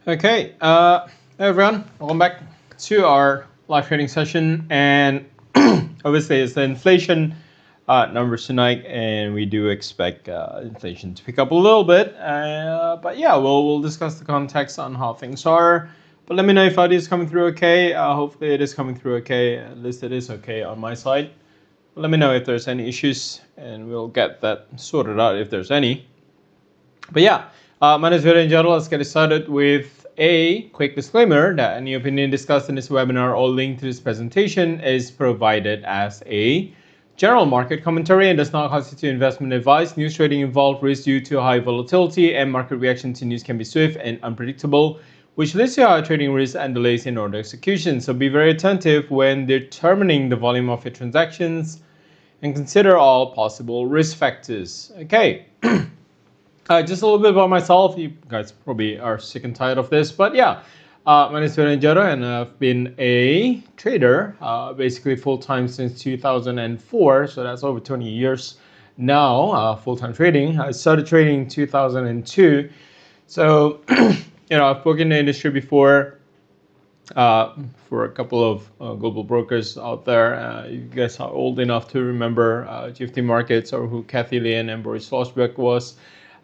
Okay, hey everyone, welcome back to our live trading session. And obviously, it's the inflation numbers tonight, and we do expect inflation to pick up a little bit. But yeah, we'll discuss the context on how things are. But let me know if audio is coming through okay. Hopefully, it is coming through okay. At least it is okay on my side. But let me know if there's any issues, and we'll get that sorted out if there's any. But yeah, my name is Viren Jadal. Let's get started with a quick disclaimer that any opinion discussed in this webinar or link to this presentation is provided as a general market commentary and does not constitute investment advice. News trading involves risk due to high volatility, and market reaction to news can be swift and unpredictable, which leads to higher trading risks and delays in order execution. So be very attentive when determining the volume of your transactions and consider all possible risk factors. Okay. Just a little bit about myself. You guys probably are sick and tired of this, but yeah, my name is Viren Jadal, and I've been a trader basically full-time since 2004, so that's over 20 years now, full-time trading. I started trading in 2002, so I've worked in the industry before for a couple of global brokers out there. You guys are old enough to remember GFT Markets, or who Kathy Lien and Boris Schlossbeck was.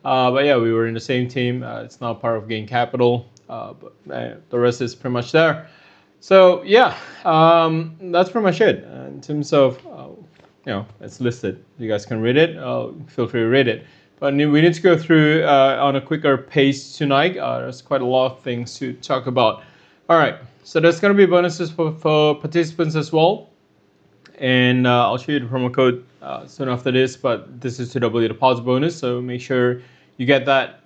But yeah, we were in the same team. It's now part of Gain Capital, but the rest is pretty much there. So yeah, that's pretty much it. In terms of, it's listed. You guys can read it. Feel free to read it. But we need to go through on a quicker pace tonight. There's quite a lot of things to talk about. All right, so there's going to be bonuses for participants as well. And I'll show you the promo code soon after this, but this is to double your deposit bonus, so make sure you get that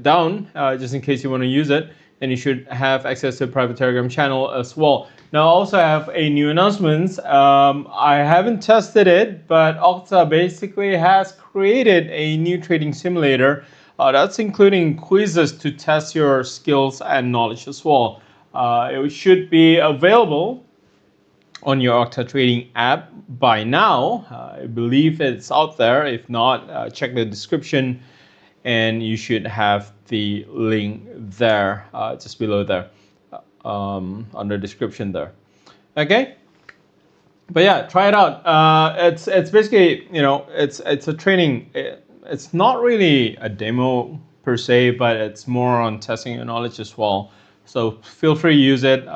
down just in case you want to use it. And you should have access to a private Telegram channel as well. Now, I also have a new announcement. I haven't tested it, but Octa basically has created a new trading simulator that's including quizzes to test your skills and knowledge as well. It should be available on your Octa trading app by now. I believe it's out there. If not, check the description, and you should have the link there, just below there, under description there. Okay. But yeah, try it out. It's basically, it's a training. It's not really a demo per se, but it's more on testing your knowledge as well. So feel free to use it.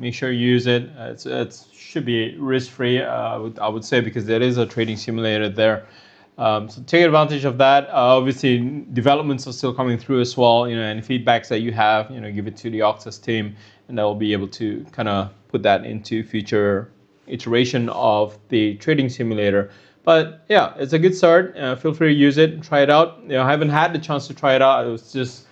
Make sure you use it. It should be risk-free, I would say, because there is a trading simulator there. So take advantage of that. Obviously, developments are still coming through as well. Any feedbacks that you have, give it to the Octa's team, and they'll be able to kind of put that into future iteration of the trading simulator. But yeah, it's a good start. Feel free to use it, try it out. I haven't had the chance to try it out. It was just,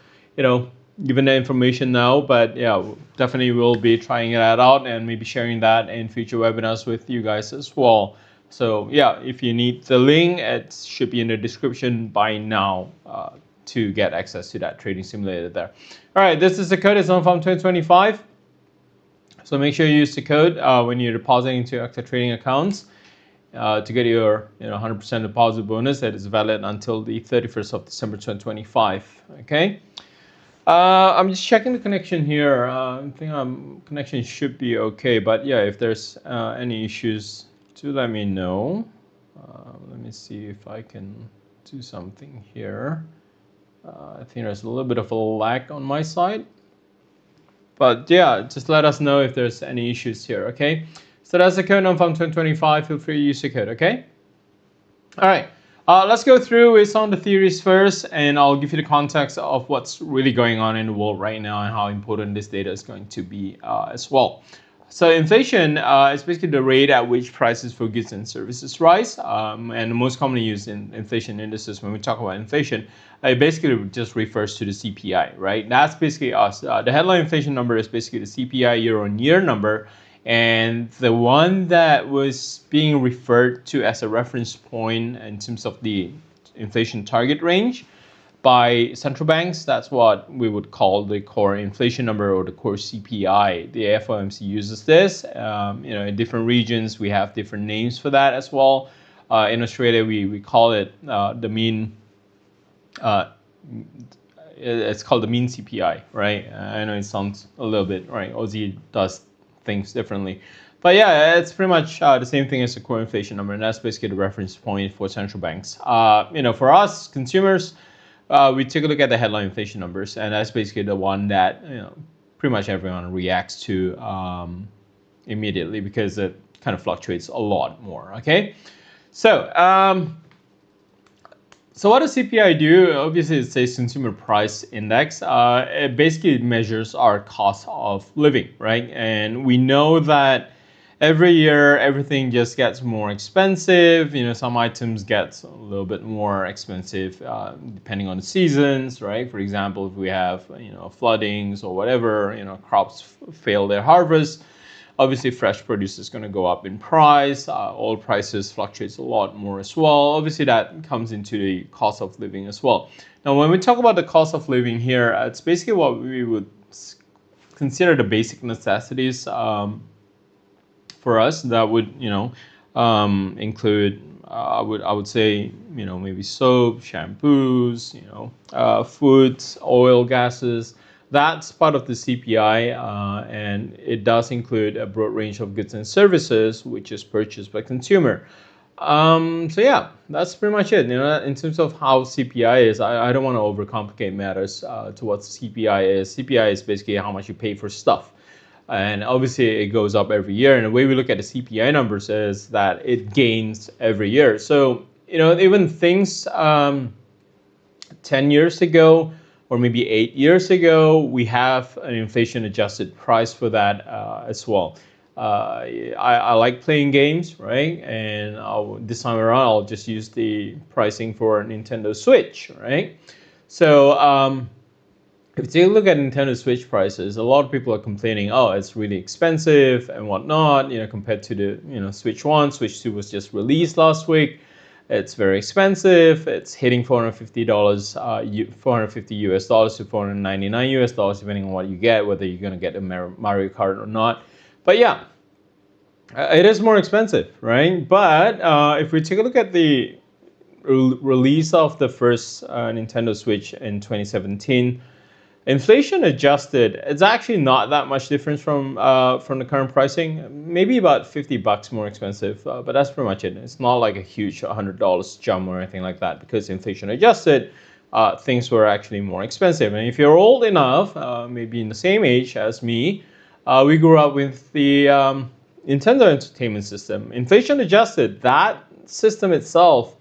given the information now, but yeah, definitely will be trying it out and maybe sharing that in future webinars with you guys as well. So yeah, if you need the link, it should be in the description by now to get access to that trading simulator there. All right, this is the code. It's on from 2025. So make sure you use the code when you're depositing into Octa trading accounts to get your 100% deposit bonus that is valid until the 31st of December 2025. Okay. I'm just checking the connection here. I think connection should be okay, but yeah, if there's any issues, do let me know. Let me see if I can do something here. I think there's a little bit of a lag on my side, but yeah, just let us know if there's any issues here. Okay, so that's the code on from 2025. Feel free to use the code. Okay. All right. Let's go through with some of the theories first, and I'll give you the context of what's really going on in the world right now and how important this data is going to be as well. So inflation is basically the rate at which prices for goods and services rise, and the most commonly used in inflation indices when we talk about inflation, it basically just refers to the CPI, right? That's basically us. The headline inflation number is basically the CPI year-on-year number. And the one that was being referred to as a reference point in terms of the inflation target range by central banks, that's what we would call the core inflation number, or the core CPI. The FOMC uses this. In different regions, we have different names for that as well. In Australia, we call it the mean it's called the mean CPI, right? I know it sounds a little bit, right? Aussie does things differently. But yeah, it's pretty much the same thing as the core inflation number, and that's basically the reference point for central banks. For us consumers, we take a look at the headline inflation numbers, and that's basically the one that pretty much everyone reacts to immediately because it kind of fluctuates a lot more. Okay, so so what does CPI do? Obviously, it says Consumer Price Index. It basically measures our cost of living, right? And we know that every year everything just gets more expensive. Some items get a little bit more expensive depending on the seasons, right? For example, if we have floodings or whatever, crops fail their harvest. Obviously, fresh produce is going to go up in price. Oil prices fluctuates a lot more as well. Obviously, that comes into the cost of living as well. Now, when we talk about the cost of living here, it's basically what we would consider the basic necessities for us. That would, include, I would say, maybe soap, shampoos, foods, oil, gases. That's part of the CPI, and it does include a broad range of goods and services, which is purchased by consumer. So yeah, that's pretty much it. In terms of how CPI is, I don't want to overcomplicate matters to what CPI is. CPI is basically how much you pay for stuff. And obviously it goes up every year. And the way we look at the CPI numbers is that it gains every year. So, even things 10 years ago, or maybe 8 years ago, we have an inflation-adjusted price for that as well. I like playing games, right? And this time around, I'll just use the pricing for Nintendo Switch, right? So if you take a look at Nintendo Switch prices, a lot of people are complaining, oh, it's really expensive and whatnot, compared to the Switch 1. Switch 2 was just released last week. It's very expensive. It's hitting $450, 450 US dollars to 499 US dollars, depending on what you get, whether you're going to get a Mario Kart or not. But yeah, it is more expensive, right? But if we take a look at the release of the first Nintendo Switch in 2017, inflation adjusted, it's actually not that much difference from the current pricing. Maybe about $50 more expensive, but that's pretty much it. It's not like a huge $100 jump or anything like that, because inflation adjusted, things were actually more expensive. And if you're old enough, maybe in the same age as me, we grew up with the Nintendo Entertainment System. Inflation adjusted, that system itself,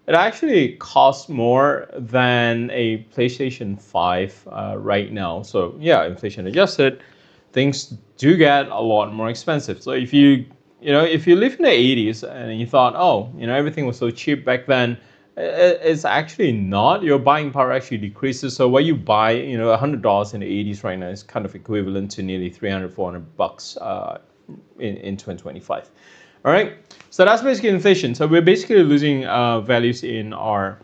it actually costs more than a PlayStation 5 right now. So yeah, inflation adjusted, things do get a lot more expensive. So if you live in the 80s and you thought, oh, everything was so cheap back then, it's actually not. Your buying power actually decreases. So what you buy, $100 in the 80s right now is kind of equivalent to nearly $300-400 in 2025. All right, so that's basically inflation. So we're basically losing values in our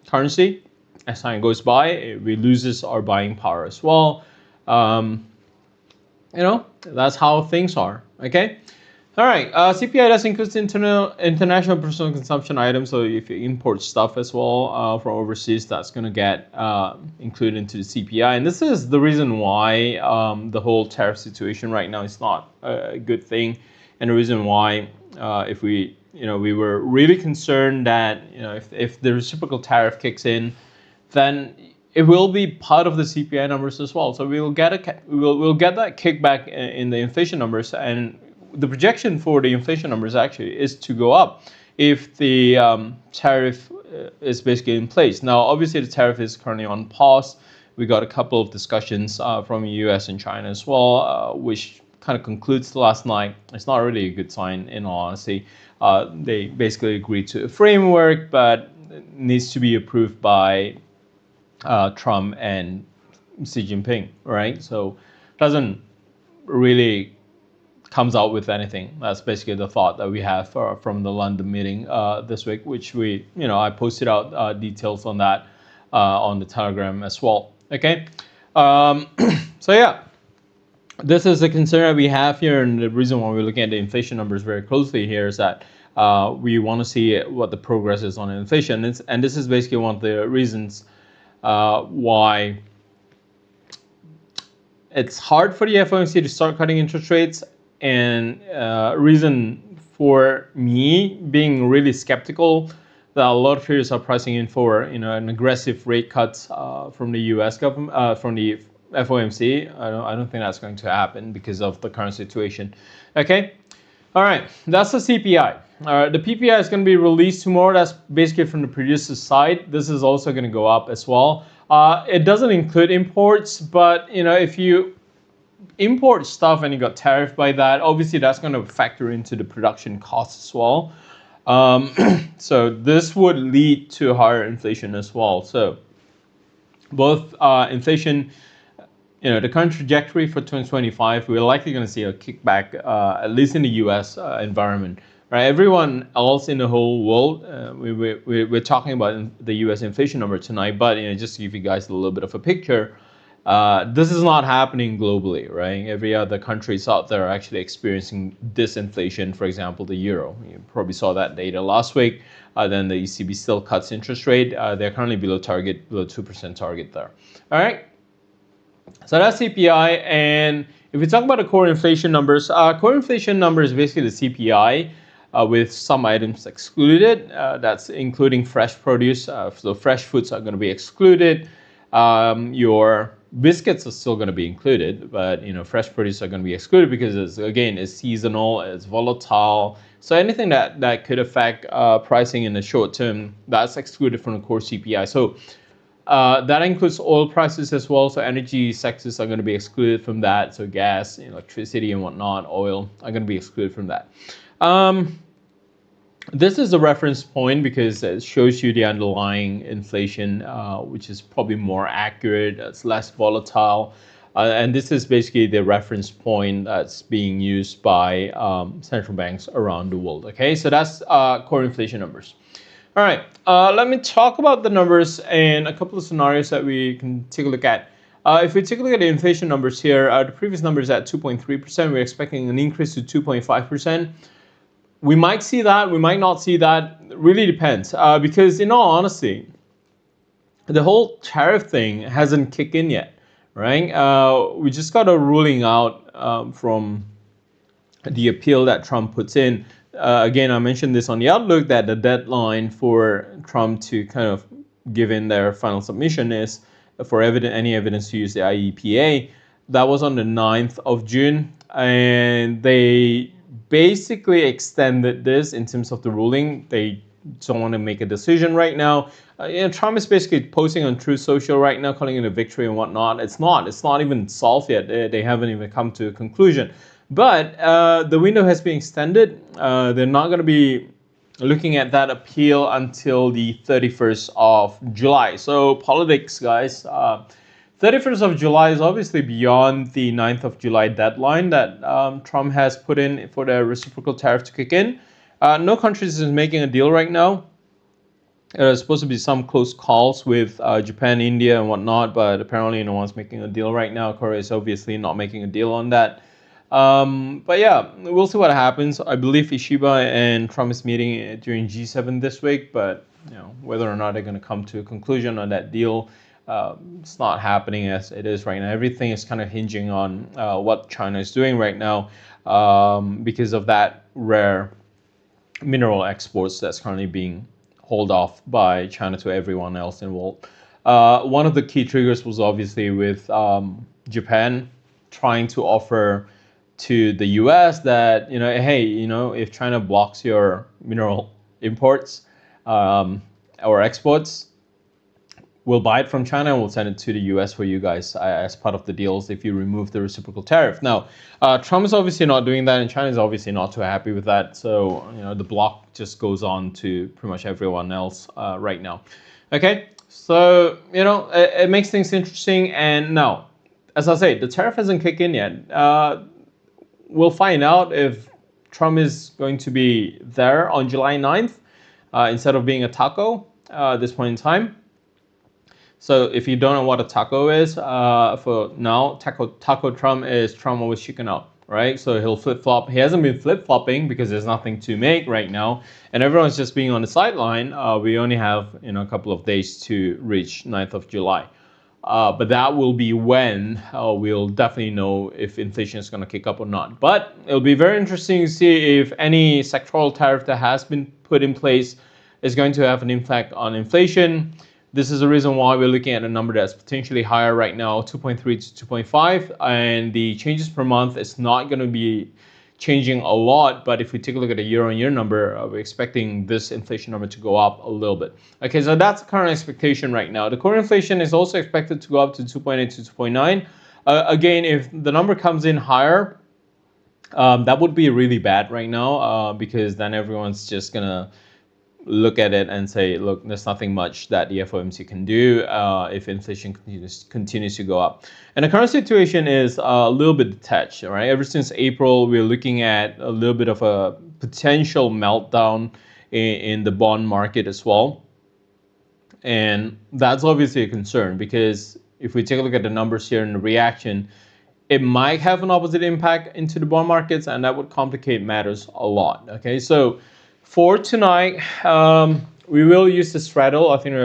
currency as time goes by. We loses our buying power as well. That's how things are. Okay. All right. CPI does include international personal consumption items. So if you import stuff as well from overseas, that's going to get included into the CPI. And this is the reason why the whole tariff situation right now is not a good thing, and the reason why. If we were really concerned that if the reciprocal tariff kicks in, then it will be part of the CPI numbers as well. So we'll get that kickback in the inflation numbers, and the projection for the inflation numbers actually is to go up if the tariff is basically in place. Now, obviously, the tariff is currently on pause. We got a couple of discussions from the U.S. and China as well, which kind of concludes last night. It's not really a good sign, in all honesty. They basically agreed to a framework, but it needs to be approved by Trump and Xi Jinping, right? So it doesn't really comes out with anything. That's basically the thought that we have from the London meeting this week, which I posted out details on that on the Telegram as well. Okay, so yeah. This is a concern that we have here, and the reason why we're looking at the inflation numbers very closely here is that we want to see what the progress is on inflation. And this is basically one of the reasons why it's hard for the FOMC to start cutting interest rates, and reason for me being really skeptical that a lot of fears are pricing in for an aggressive rate cuts from the U.S. government, from the FOMC. I don't think that's going to happen because of the current situation. Okay, all right, that's the CPI. The PPI is going to be released tomorrow. That's basically from the producer's side. This is also going to go up as well. It doesn't include imports, but if you import stuff and you got tariffed by that, obviously that's going to factor into the production costs as well. So this would lead to higher inflation as well. So both inflation, the current trajectory for 2025, we're likely going to see a kickback, at least in the U.S. Environment. Right, everyone else in the whole world, we're talking about the U.S. inflation number tonight, but just to give you guys a little bit of a picture, this is not happening globally, right? Every other countries out there are actually experiencing disinflation. For example, the euro. You probably saw that data last week. Then the ECB still cuts interest rate. They're currently below 2% target there. All right. So that's CPI, and if we talk about the core inflation numbers, core inflation number is basically the CPI. With some items excluded, that's including fresh produce. So fresh foods are going to be excluded. Your biscuits are still going to be included, but fresh produce are going to be excluded because it's seasonal, it's volatile. So anything that could affect pricing in the short term, that's excluded from the core CPI. So that includes oil prices as well. So energy sectors are going to be excluded from that. So gas, electricity and whatnot, oil are going to be excluded from that. This is a reference point because it shows you the underlying inflation, which is probably more accurate. It's less volatile. And this is basically the reference point that's being used by central banks around the world. Okay, so that's core inflation numbers. All right, let me talk about the numbers and a couple of scenarios that we can take a look at. If we take a look at the inflation numbers here, the previous number is at 2.3%. We're expecting an increase to 2.5%. We might see that, we might not see that. It really depends. Because in all honesty, the whole tariff thing hasn't kicked in yet, right? We just got a ruling out from the appeal that Trump puts in. Again, I mentioned this on the Outlook that the deadline for Trump to kind of give in their final submission is for any evidence to use the IEPA. That was on the 9th of June, and they basically extended this in terms of the ruling. They don't want to make a decision right now. Trump is basically posting on Truth Social right now, calling it a victory and whatnot. It's not even solved yet. They haven't even come to a conclusion. But the window has been extended. They're not going to be looking at that appeal until the 31st of July. So politics, guys. 31st of July is obviously beyond the 9th of July deadline that Trump has put in for the reciprocal tariff to kick in. No countries is making a deal right now. There's supposed to be some close calls with Japan, India, and whatnot, but apparently no one's making a deal right now. Korea is obviously not making a deal on that. But yeah, we'll see what happens. I believe Ishiba and Trump is meeting during G7 this week, but whether or not they're going to come to a conclusion on that deal, it's not happening as it is right now. Everything is kind of hinging on what China is doing right now because of that rare mineral exports that's currently being held off by China to everyone else involved. One of the key triggers was obviously with Japan trying to offer to the US that, hey, if China blocks your mineral imports or exports, we'll buy it from China and we'll send it to the US for you guys as part of the deals if you remove the reciprocal tariff. Now, Trump is obviously not doing that, and China is obviously not too happy with that. So, the block just goes on to pretty much everyone else right now. Okay, so, it makes things interesting. And now, as I say, the tariff hasn't kicked in yet. We'll find out if Trump is going to be there on July 9th instead of being a taco at this point in time. So if you don't know what a taco is, for now, Taco Trump is Trump always chicken out, right? So he'll flip-flop. He hasn't been flip-flopping because there's nothing to make right now. And everyone's just being on the sideline. We only have a couple of days to reach 9th of July. But that will be when we'll definitely know if inflation is going to kick up or not. But it'll be very interesting to see if any sectoral tariff that has been put in place is going to have an impact on inflation. This is the reason why we're looking at a number that's potentially higher right now, 2.3 to 2.5, and the changes per month is not going to be changing a lot, but if we take a look at the year-on-year number, we're expecting this inflation number to go up a little bit. Okay, so that's the current expectation right now. The core inflation is also expected to go up to 2.8 to 2.9. Again, if the number comes in higher, that would be really bad right now because then everyone's just gonna look at it and say, look, there's nothing much that the FOMC can do if inflation continues to go up. And the current situation is a little bit detached, right? Ever since April, we're looking at a little bit of a potential meltdown in the bond market as well. And that's obviously a concern because if we take a look at the numbers here and the reaction, it might have an opposite impact into the bond markets, and that would complicate matters a lot. Okay, so for tonight, we will use the straddle. I think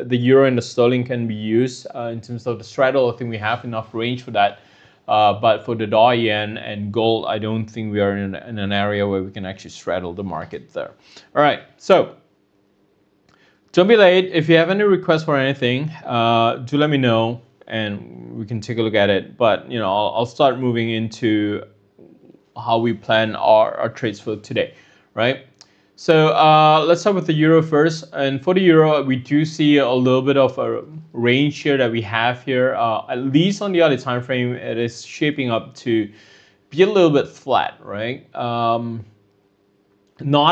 the euro and the sterling can be used in terms of the straddle. I think we have enough range for that. But for the dollar, yen, and gold, I don't think we are in an area where we can actually straddle the market there. All right, so don't be late. If you have any requests for anything, do let me know, and we can take a look at it. But I'll start moving into how we plan our trades for today, right? So let's start with the euro first. And for the euro, we do see a little bit of a range here that we have here. At least on the other time frame, it is shaping up to be a little bit flat, right? Not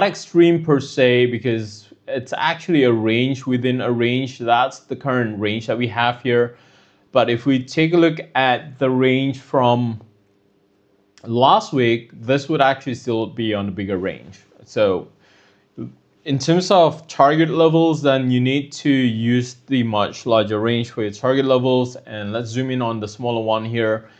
extreme per se, because it's actually a range within a range. That's the current range that we have here. But if we take a look at the range from last week, this would actually still be on the bigger range. So in terms of target levels, then you need to use the much larger range for your target levels. And let's zoom in on the smaller one here.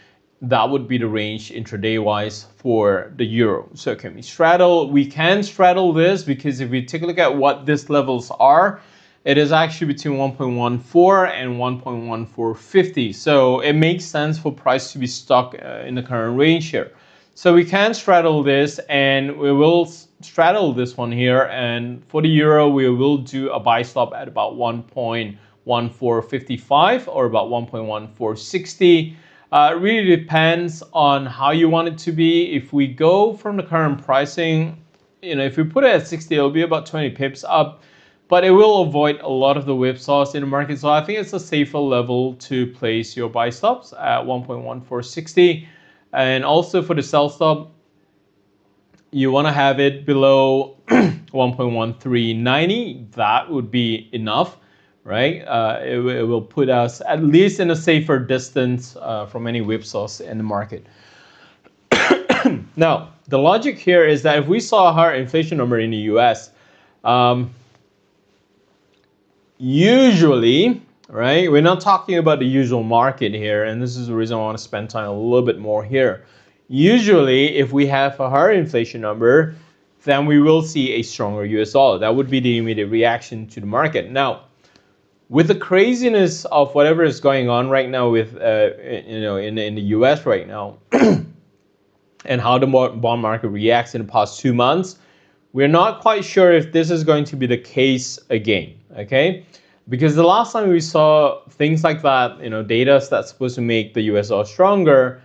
That would be the range intraday wise for the euro. So can we straddle? We can straddle this because if we take a look at what these levels are, it is actually between 1.14 and 1.1450. So it makes sense for price to be stuck in the current range here. So we can straddle this, and we will straddle this one here. And for the euro, we will do a buy stop at about 1.1455 or about 1.1460. It really depends on how you want it to be. If we go from the current pricing, if we put it at 60, it'll be about 20 pips up, but it will avoid a lot of the whipsaws in the market. So I think it's a safer level to place your buy stops at 1.1460. And also for the sell stop, you want to have it below 1.1390. That would be enough, right? It will put us at least in a safer distance from any whipsaws in the market. Now, the logic here is that if we saw a higher inflation number in the US, usually, right, we're not talking about the usual market here, and this is the reason I want to spend time a little bit more here. Usually, if we have a higher inflation number, then we will see a stronger US dollar. That would be the immediate reaction to the market. Now, with the craziness of whatever is going on right now with in the US right now, and how the bond market reacts in the past 2 months, we're not quite sure if this is going to be the case again. Okay, because the last time we saw things like that, data that's supposed to make the US dollar stronger,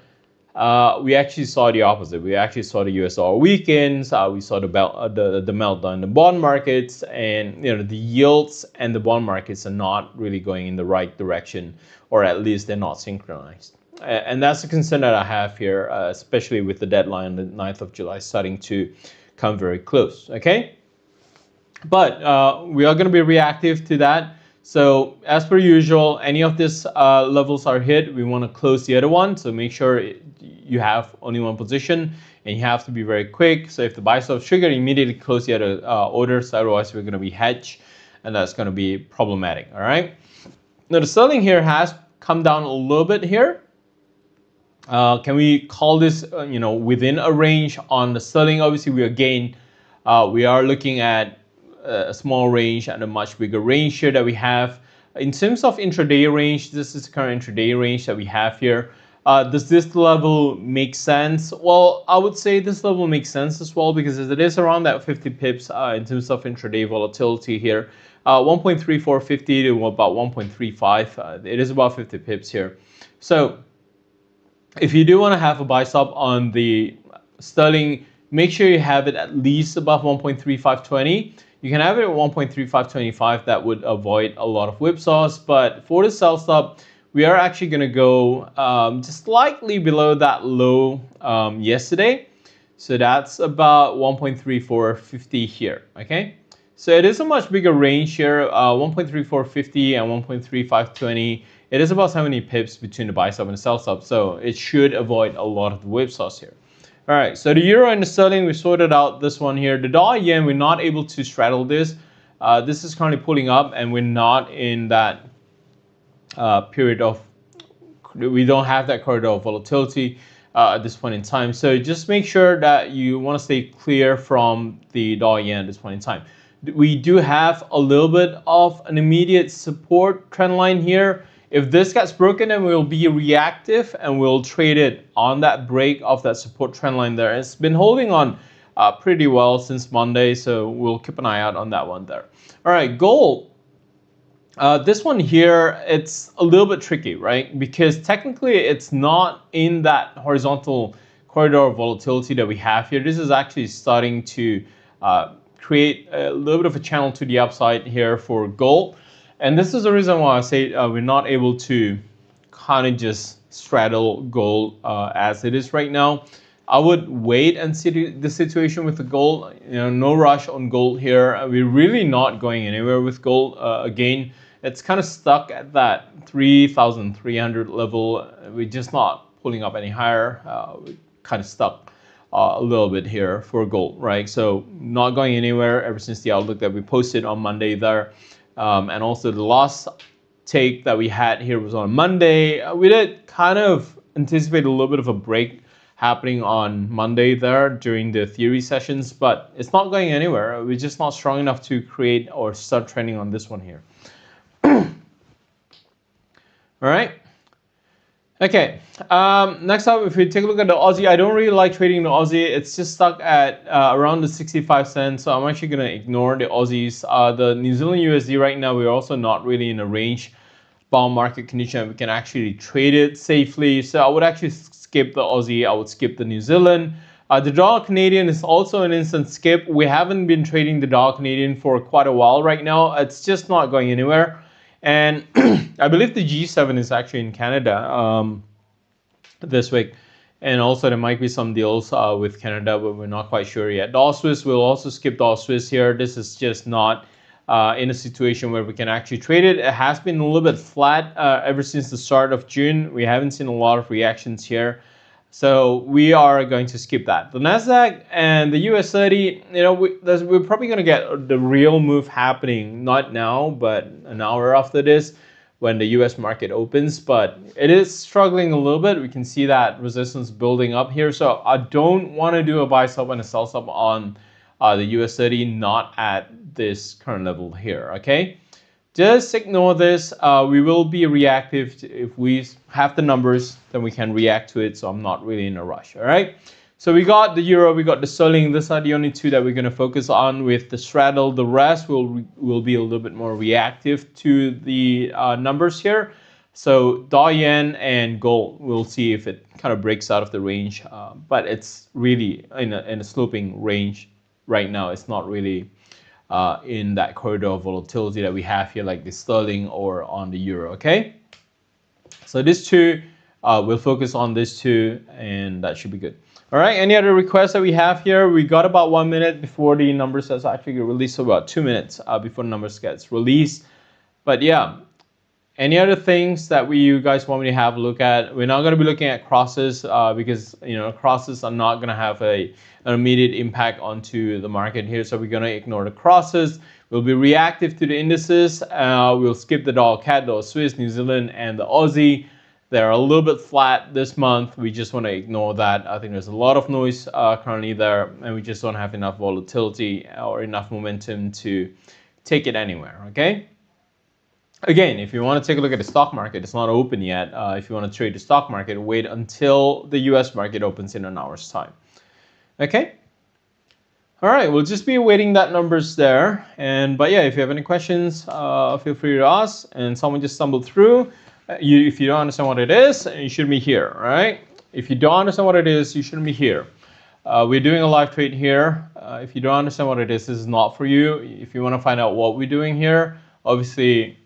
we actually saw the opposite. We actually saw the US dollar weakens. We saw the meltdown in the bond markets, and the yields and the bond markets are not really going in the right direction, or at least they're not synchronized. And that's the concern that I have here, especially with the deadline, the 9th of July, starting to come very close. Okay, but we are going to be reactive to that. So as per usual, any of these levels are hit, we want to close the other one. So make sure you have only one position, and you have to be very quick. So if the buy stop trigger, immediately close the other orders. Otherwise, we're going to be hedged, and that's going to be problematic. All right. Now the sterling here has come down a little bit here. Can we call this within a range on the sterling? Obviously, we are looking at a small range and a much bigger range here that we have. In terms of intraday range, this is the current intraday range that we have here. Does this level make sense? Well, I would say this level makes sense as well because it is around that 50 pips in terms of intraday volatility here. 1.3450 to about 1.35. It is about 50 pips here. So if you do want to have a buy stop on the sterling, make sure you have it at least above 1.3520. You can have it at 1.3525. That would avoid a lot of whipsaws. But for the sell stop, we are actually going to go just slightly below that low yesterday. So that's about 1.3450 here. Okay. So it is a much bigger range here, 1.3450 and 1.3520. It is about 70 pips between the buy stop and the sell stop, so it should avoid a lot of the whipsaws here. All right, so the euro and the sterling, we sorted out this one here. The dollar yen, we're not able to straddle this. This is currently pulling up, and we're not in that period of, we don't have that corridor of volatility at this point in time. So just make sure that you want to stay clear from the dollar yen at this point in time. We do have a little bit of an immediate support trend line here. If this gets broken, then we'll be reactive and we'll trade it on that break of that support trend line there. It's been holding on pretty well since Monday, so we'll keep an eye out on that one there. All right, gold. This one here, it's a little bit tricky, right? Because technically it's not in that horizontal corridor of volatility that we have here. This is actually starting to create a little bit of a channel to the upside here for gold. And this is the reason why I say we're not able to kind of just straddle gold as it is right now. I would wait and see the situation with the gold. You know, no rush on gold here. We're really not going anywhere with gold. Again, it's kind of stuck at that 3,300 level. We're just not pulling up any higher. We're kind of stuck a little bit here for gold, right? So not going anywhere ever since the outlook that we posted on Monday there. And also the last take that we had here was on Monday. We did kind of anticipate a little bit of a break happening on Monday there during the theory sessions, but it's not going anywhere. We're just not strong enough to create or start trending on this one here. All right. Okay, next up, if we take a look at the Aussie, I don't really like trading the Aussie. It's just stuck at around the 65 cents, so I'm actually going to ignore the Aussies. The New Zealand USD right now, we're also not really in a range bound market condition. We can actually trade it safely, so I would actually skip the Aussie. I would skip the New Zealand. The dollar Canadian is also an instant skip. We haven't been trading the dollar Canadian for quite a while right now. It's just not going anywhere. And I believe the G7 is actually in Canada this week. And also there might be some deals with Canada, but we're not quite sure yet. Dollar Swiss, we'll also skip dollar Swiss here. This is just not in a situation where we can actually trade it. It has been a little bit flat ever since the start of June. We haven't seen a lot of reactions here. So we are going to skip that. The Nasdaq and the US 30, you know, we're probably going to get the real move happening, not now, but an hour after this when the US market opens. But it is struggling a little bit. We can see that resistance building up here. So I don't want to do a buy stop and a sell stop on the US 30, not at this current level here, okay? Just ignore this. We will be reactive. If we have the numbers, then we can react to it. So I'm not really in a rush. All right. So we got the euro, we got the sterling. These are the only two that we're going to focus on with the straddle. The rest will be a little bit more reactive to the numbers here. So dollar yen and gold, we'll see if it kind of breaks out of the range. But it's really in a sloping range right now. It's not really in that corridor of volatility that we have here, like the sterling or on the euro, okay? So these two, we'll focus on these two, and that should be good. All right, any other requests that we have here? We got about 1 minute before the numbers that's actually released, so about 2 minutes before the numbers gets released. But yeah, any other things that you guys want me to have a look at? We're not going to be looking at crosses because, you know, crosses are not going to have an immediate impact onto the market here. So we're going to ignore the crosses. We'll be reactive to the indices. We'll skip the dollar CAD, dollar Swiss, New Zealand, and the Aussie. They're a little bit flat this month. We just want to ignore that. I think there's a lot of noise currently there, and we just don't have enough volatility or enough momentum to take it anywhere, okay? Again, if you want to take a look at the stock market, it's not open yet. If you want to trade the stock market, wait until the US market opens in an hour's time. Okay? All right, we'll just be awaiting that numbers there. But yeah, if you have any questions, feel free to ask. And someone just stumbled through. If you don't understand what it is, you shouldn't be here, right? If you don't understand what it is, you shouldn't be here. We're doing a live trade here. If you don't understand what it is, this is not for you. If you want to find out what we're doing here, obviously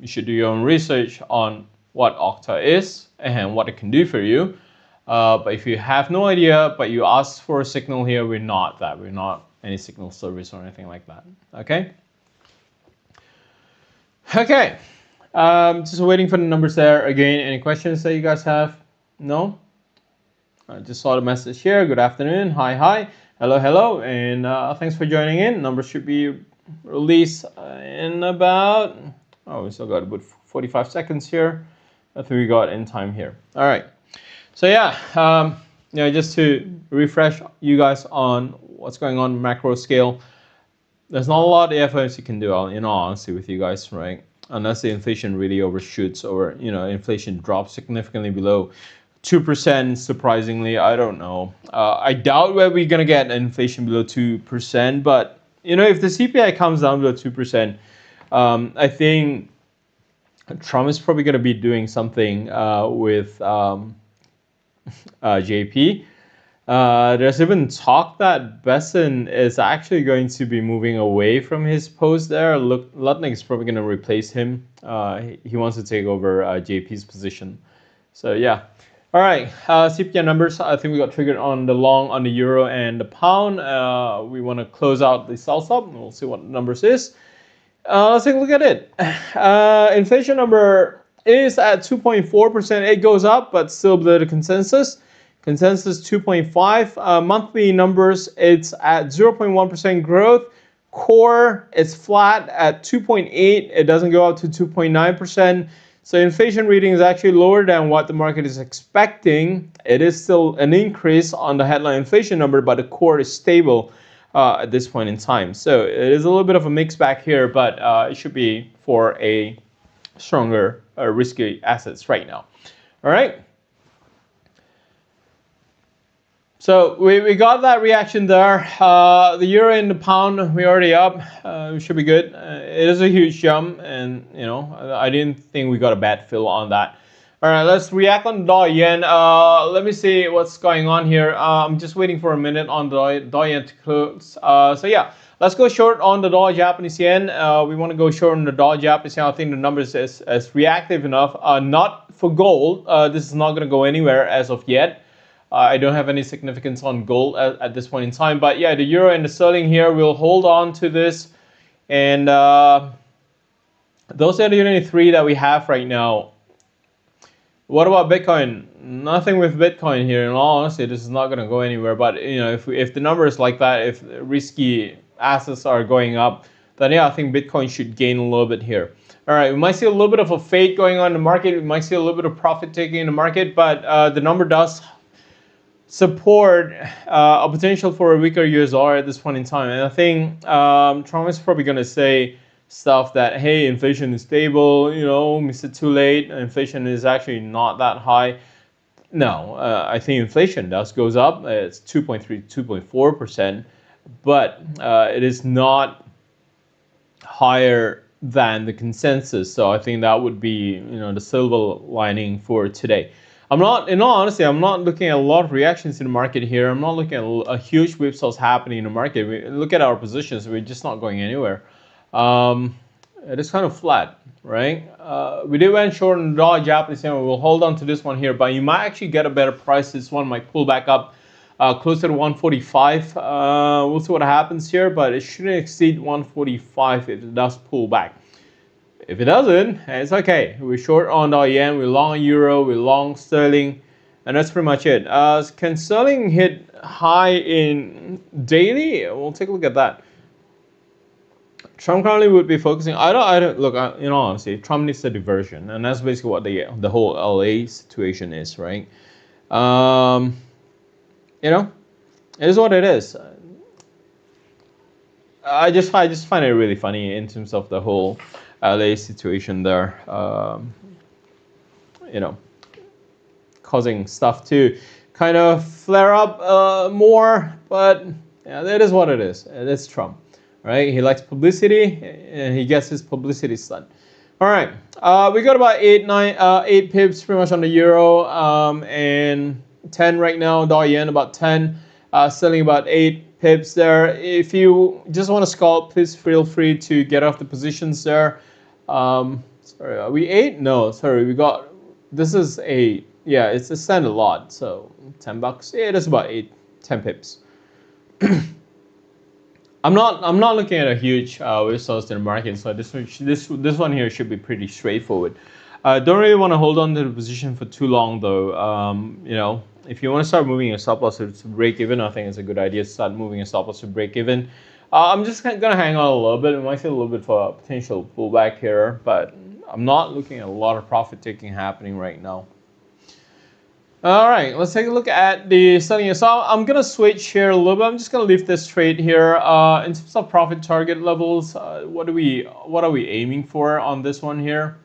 you should do your own research on what Octa is and what it can do for you. But if you have no idea, but you ask for a signal here, we're not that. We're not any signal service or anything like that. Okay? Okay. Just waiting for the numbers there. Again, any questions that you guys have? No? I just saw the message here. Good afternoon. Hi, hi. Hello, hello. And thanks for joining in. Numbers should be released in about, we still got about 45 seconds here. I think we got in time here. All right. So yeah, just to refresh you guys on what's going on macro scale, there's not a lot the FOMC can do, in all honesty with you guys, right? Unless the inflation really overshoots or, inflation drops significantly below 2%, surprisingly, I don't know. I doubt where we're going to get inflation below 2%, but, if the CPI comes down below 2%, I think Trump is probably going to be doing something with JP. There's even talk that Besson is actually going to be moving away from his post there. Lutnick is probably going to replace him. He wants to take over JP's position. So yeah. All right, CPI numbers. I think we got triggered on the long, on the euro and the pound. We want to close out the sell stop. We'll see what the numbers is. Let's take a look at it. Inflation number is at 2.4%. It goes up, but still below the consensus. Consensus 2.5. Monthly numbers, it's at 0.1% growth. Core is flat at 2.8. It doesn't go up to 2.9%. So inflation reading is actually lower than what the market is expecting. It is still an increase on the headline inflation number, but the core is stable at this point in time. So it is a little bit of a mix back here, but it should be for a stronger risky assets right now. All right. So we got that reaction there. The euro and the pound, we already up. We should be good. It is a huge jump, and I didn't think we got a bad fill on that. All right, let's react on the Dow Yen. Let me see what's going on here. I'm just waiting for a minute on the Dow Yen to close. So yeah, let's go short on the Dow Japanese Yen. We want to go short on the Dow Japanese Yen. I think the numbers is reactive enough. Not for gold. This is not going to go anywhere as of yet. I don't have any significance on gold at this point in time. But yeah, the euro and the sterling here, we'll hold on to this. And those are the only three that we have right now. What about Bitcoin? Nothing with Bitcoin here. In all honesty, this is not going to go anywhere. But if the number is like that, if risky assets are going up, then yeah, I think Bitcoin should gain a little bit here. All right, we might see a little bit of a fade going on in the market. We might see a little bit of profit taking in the market, but the number does support a potential for a weaker US dollar at this point in time. And I think Trump is probably going to say stuff that, hey, inflation is stable, Mr. Too late, inflation is actually not that high. No, I think inflation goes up. It's 2.3, 2.4%, but it is not higher than the consensus. So I think that would be, the silver lining for today. In all honesty, I'm not looking at a lot of reactions in the market here. I'm not looking at a huge whipsaws happening in the market. We look at our positions, we're just not going anywhere. It is kind of flat, right? We did went short on the Dow Japanese Yen. We'll hold on to this one here, but you might actually get a better price. This one might pull back up closer to 145. We'll see what happens here, but it shouldn't exceed 145 if it does pull back. If it doesn't, it's okay. We're short on the yen, we're long euro, we're long sterling, and that's pretty much it. Can sterling hit high in daily? We'll take a look at that. Trump currently would be focusing. I don't look. In all honesty, Trump needs a diversion, and that's basically what the whole LA situation is, right? It is what it is. I just find it really funny in terms of the whole LA situation there, you know, causing stuff to kind of flare up more. But yeah, that is what it is. It's Trump, right? He likes publicity, and he gets his publicity stunt. All right, we got about 8 pips pretty much on the euro, and 10 right now. Dollar yen about 10, selling about 8 pips there. If you just want to scalp, please feel free to get off the positions there. Sorry, are we 8? No, sorry, we got. This is a, yeah, it's a standard lot, so $10. Yeah, that's about 10 pips. I'm not looking at a huge whipsaws in the market, so this one here should be pretty straightforward. Don't really want to hold on to the position for too long though. You know, if you want to start moving your stop loss to break even, I think it's a good idea to start moving your stop loss to break even. I'm just gonna hang on a little bit. We might see a little bit for a potential pullback here, but I'm not looking at a lot of profit taking happening right now. All right, let's take a look at the selling. So I'm gonna switch here a little bit. I'm just gonna leave this trade here. In terms of profit target levels, what are we aiming for on this one here?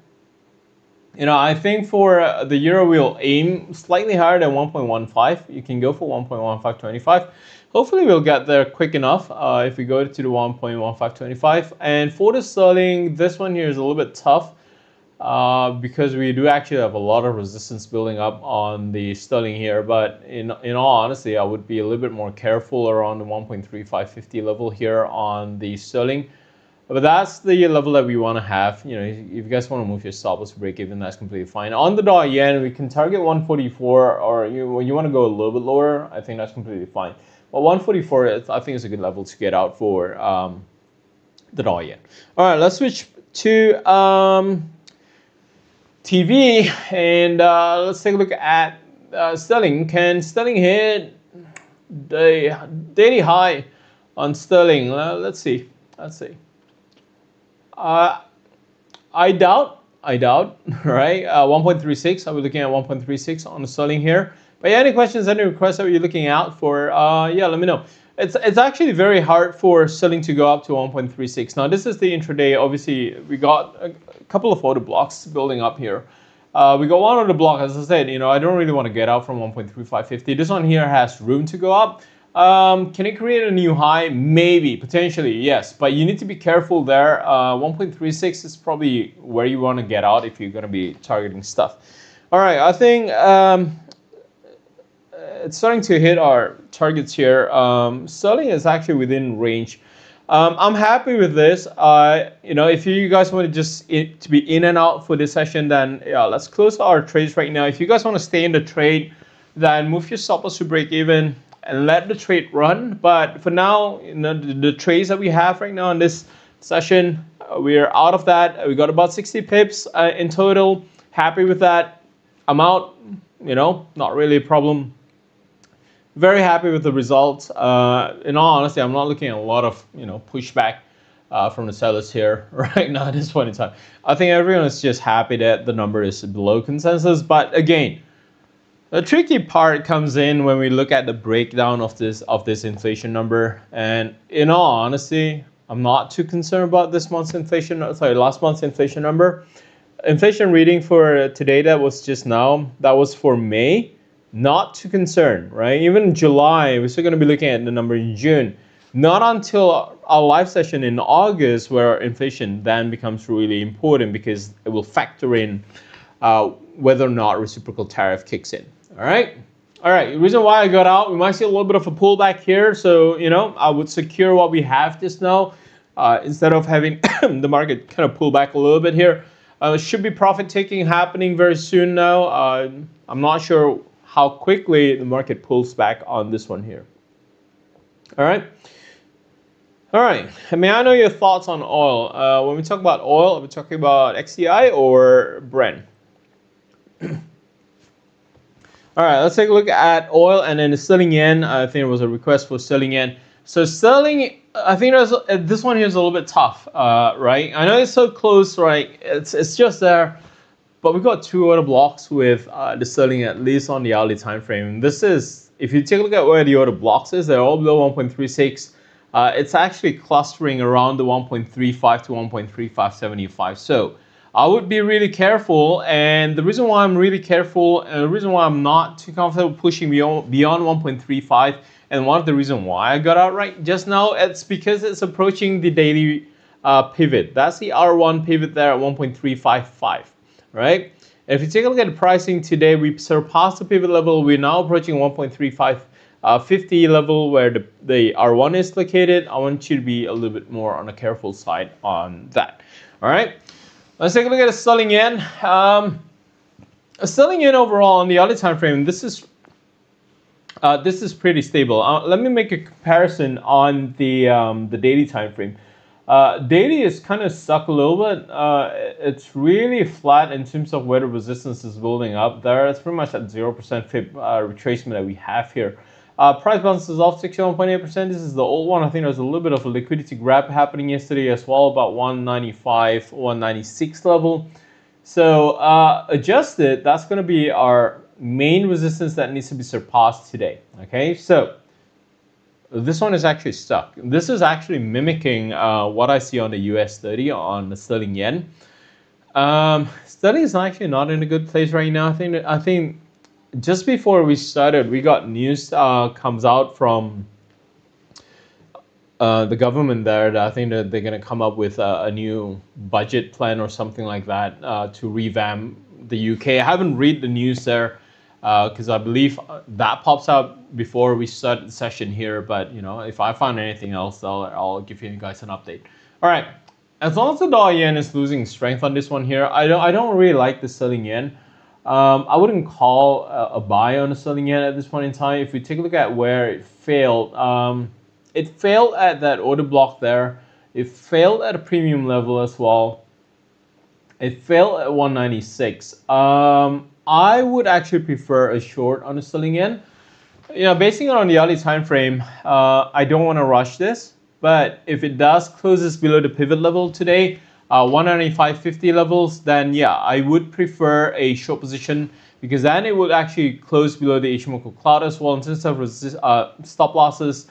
You know, I think for the euro we'll aim slightly higher than 1.15. You can go for 1.1525. Hopefully we'll get there quick enough if we go to the 1.1525. And for the sterling, this one here is a little bit tough. Because we do actually have a lot of resistance building up on the sterling here, but in all honesty, I would be a little bit more careful around the 1.3550 level here on the sterling. But that's the level that we want to have. You know, if you guys want to move your stop loss break even, that's completely fine. On the dollar yen, we can target 144, or when you want to go a little bit lower, I think that's completely fine. But 144, I think is a good level to get out for the dollar yen. All right, let's switch to TV, and let's take a look at sterling. Can sterling hit the daily high on sterling? Let's see. I doubt, right? 1.36. I'll be looking at 1.36 on the sterling here. But yeah, any questions, any requests that you're looking out for? Yeah, let me know. It's actually very hard for sterling to go up to 1.36. Now this is the intraday. Obviously, we got a couple of order blocks building up here. We got one order block, as I said. You know, I don't really want to get out from 1.3550. This one here has room to go up. Can it create a new high? Maybe, potentially, yes. But you need to be careful there. 1.36 is probably where you want to get out if you're going to be targeting stuff. All right, I think it's starting to hit our targets here. Sterling is actually within range. I'm happy with this. You know, if you guys want to just to be in and out for this session, then yeah, let's close our trades right now. If you guys want to stay in the trade, then move your stop loss to break even and let the trade run. But for now, you know, the trades that we have right now in this session, we're out of that. We got about 60 pips in total. Happy with that. I'm out. You know, not really a problem. Very happy with the results. In all honesty, I'm not looking at a lot of pushback from the sellers here right now at this point in time. I think everyone is just happy that the number is below consensus. But again, the tricky part comes in when we look at the breakdown of this inflation number. And in all honesty, I'm not too concerned about this month's inflation. Sorry, last month's inflation number. Inflation reading for today that was just now. That was for May. Not too concerned, right? Even in July, we're still going to be looking at the number in June. Not until our live session in August where inflation then becomes really important because it will factor in whether or not reciprocal tariff kicks in. All right. The reason why I got out, we might see a little bit of a pullback here. So, I would secure what we have just now instead of having the market kind of pull back a little bit here. Should be profit taking happening very soon now. I'm not sure how quickly the market pulls back on this one here. All right. May I know your thoughts on oil? When we talk about oil, are we talking about XCI or Brent? All right, let's take a look at oil and then the sterling yen. I think there was a request for sterling yen. So sterling, I think this one here is a little bit tough, right? I know it's so close, right? It's just there. But we've got two order blocks with the sterling at least on the hourly time frame. This is, if you take a look at where the order blocks is, they're all below 1.36. it's actually clustering around the 1.35 to 1.3575. So I would be really careful, and the reason why I'm really careful, and the reason why I'm not too comfortable pushing beyond 1.35, and one of the reasons why I got out right just now, it's because it's approaching the daily pivot. That's the R1 pivot there at 1.355, right? And if you take a look at the pricing today, we surpassed the pivot level. We're now approaching 1.3550 level where the R1 is located. I want you to be a little bit more on the careful side on that. All right, let's take a look at the selling yen. Selling yen overall on the other time frame, this is pretty stable. Let me make a comparison on the daily time frame. Daily is kind of stuck a little bit. It's really flat in terms of where the resistance is building up there. It's pretty much at 0% fib retracement that we have here. Price balance is off 61.8%. This is the old one. I think there's a little bit of a liquidity grab happening yesterday as well, about 195, 196 level. So adjusted, that's going to be our main resistance that needs to be surpassed today. Okay, so this one is actually stuck. This is actually mimicking what I see on the US 30 on the sterling yen. Sterling is actually not in a good place right now. I think just before we started, we got news comes out from the government there that I think that they're going to come up with a new budget plan or something like that to revamp the UK. I haven't read the news there because I believe that pops out before we start the session here. But you know, if I find anything else, I'll give you guys an update. All right. As long as the dollar yen is losing strength on this one here, I don't really like the sterling yen. I wouldn't call a buy on the sterling yen at this point in time. If we take a look at where it failed at that order block there. It failed at a premium level as well. It failed at 196. I would actually prefer a short on the sterling yen. You know, basing it on the hourly time frame, I don't want to rush this. But if it does closes below the pivot level today, 195.50 levels, then yeah, I would prefer a short position because then it would actually close below the Ichimoku cloud as well. In terms of stop losses,